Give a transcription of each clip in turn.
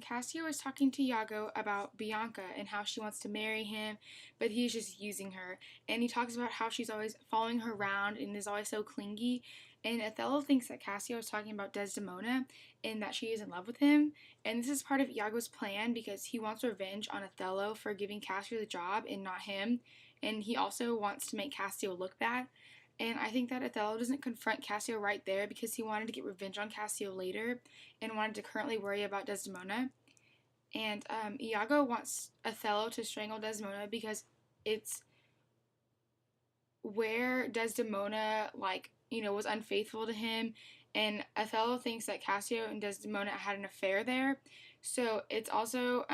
Cassio is talking to Iago about Bianca and how she wants to marry him, but he's just using her. And he talks about how she's always following her around and is always so clingy. And Othello thinks that Cassio is talking about Desdemona and that she is in love with him. And this is part of Iago's plan because he wants revenge on Othello for giving Cassio the job and not him. And he also wants to make Cassio look bad. And I think that Othello doesn't confront Cassio right there because he wanted to get revenge on Cassio later and wanted to currently worry about Desdemona. And Iago wants Othello to strangle Desdemona because it's where Desdemona, was unfaithful to him. And Othello thinks that Cassio and Desdemona had an affair there. So it's also,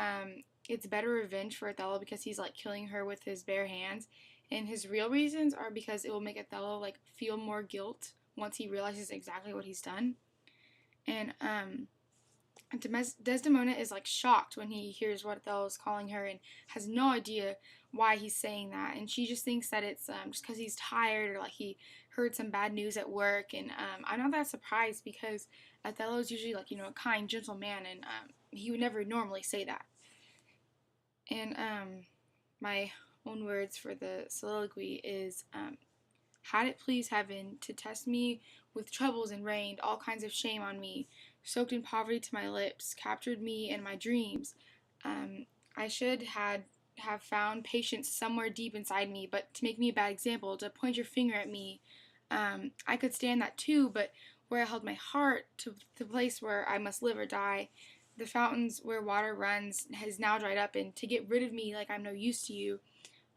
it's better revenge for Othello because he's like killing her with his bare hands. And his real reasons are because it will make Othello like feel more guilt once he realizes exactly what he's done. And Desdemona is like shocked when he hears what Othello is calling her and has no idea why he's saying that. And she just thinks that it's just because he's tired or like he heard some bad news at work. And I'm not that surprised because Othello is usually like, a kind, gentle man and he would never normally say that. And my own words for the soliloquy is had it pleased heaven to test me with troubles and rained all kinds of shame on me, soaked in poverty to my lips, captured me in my dreams, I should have found patience somewhere deep inside me, but to make me a bad example, to point your finger at me, I could stand that too, but where I held my heart to the place where I must live or die, the fountains where water runs has now dried up, and to get rid of me like I'm no use to you,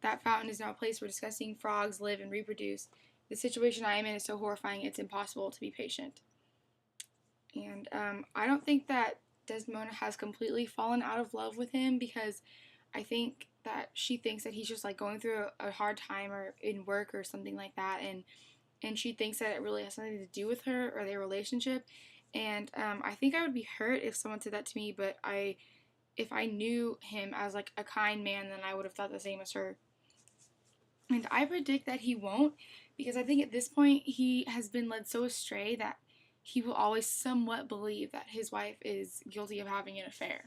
that fountain is now a place where disgusting frogs live and reproduce. The situation I am in is so horrifying it's impossible to be patient. And I don't think that Desdemona has completely fallen out of love with him because I think that she thinks that he's just like going through a hard time or in work or something like that, and she thinks that it really has something to do with her or their relationship. And I think I would be hurt if someone said that to me, but if I knew him as like a kind man, then I would have thought the same as her. And I predict that he won't because I think at this point he has been led so astray that he will always somewhat believe that his wife is guilty of having an affair.